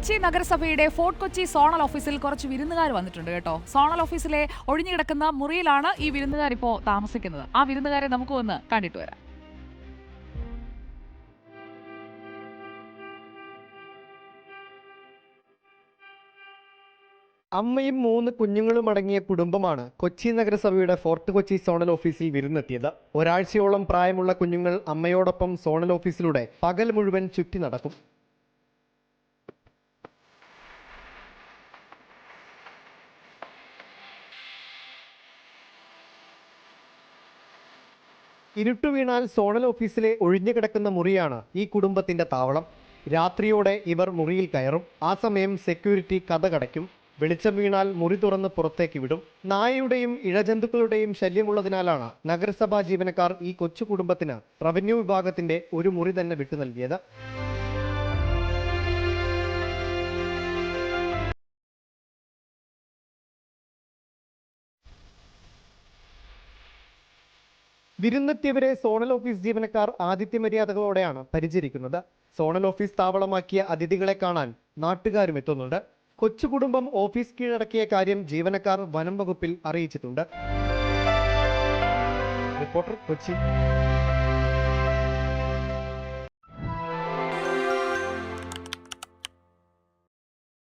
കൊച്ചി നഗരസഭയുടെ fort Kochi zonal ഓഫീസിൽ കുറച്ച് വിരുന്നുകാർ വന്നിട്ടുണ്ട് കേട്ടോ. സോണൽ ഓഫീസിലെ ഒഴിഞ്ഞുകിടക്കുന്ന മുറിയിലാണ് ഈ വിരുന്നുകാർ ഇപ്പോൾ താമസിക്കുന്നത്. ആ വിരുന്നുകാരെ നമുക്ക് ഒന്ന് കണ്ടിട്ട് വരാം. അമ്മയും 3 കുഞ്ഞുങ്ങളും അടങ്ങിയ കുടുംബമാണ് കൊച്ചി നഗരസഭയുടെ ഫോർട്ട് കൊച്ചി സോണൽ ഓഫീസിൽ വിരുന്നെത്തിയത്. ഒരാഴ്ചയോളം പ്രായമുള്ള കുഞ്ഞുങ്ങൾ അമ്മയോടൊപ്പം സോണൽ ഓഫീസിലൂടെ പകൽ മുഴുവൻ ചുറ്റി നടക്കും. ഇരുട്ടു വീണാൽ സോണൽ ഓഫീസിലെ ഒഴിഞ്ഞുകിടക്കുന്ന മുറിയാണ് ഈ കുടുംബത്തിന്റെ താവളം. രാത്രിയോടെ ഇവർ മുറിയിൽ കയറും. ആ സമയം സെക്യൂരിറ്റി കതകടയ്ക്കും. വെളിച്ചം വീണാൽ മുറി തുറന്ന് പുറത്തേക്ക് വിടും. നായയുടെയും ഇഴജന്തുക്കളുടെയും ശല്യമുള്ളതിനാലാണ് നഗരസഭാ ജീവനക്കാർ ഈ കൊച്ചു കുടുംബത്തിന് റവന്യൂ വിഭാഗത്തിന്റെ ഒരു മുറി തന്നെ വിട്ടു നൽകിയത്. വിരുന്നെത്തിയവരെ സോണൽ ഓഫീസ് ജീവനക്കാർ ആതിഥ്യ മര്യാദകളോടെയാണ് പരിചരിക്കുന്നത്. സോണൽ ഓഫീസ് താവളമാക്കിയ അതിഥികളെ കാണാൻ നാട്ടുകാരും എത്തുന്നുണ്ട്. കൊച്ചു കുടുംബം ഓഫീസ് കീഴടക്കിയ കാര്യം ജീവനക്കാർ വനം വകുപ്പിൽ അറിയിച്ചിട്ടുണ്ട്. റിപ്പോർട്ടർ, കൊച്ചി.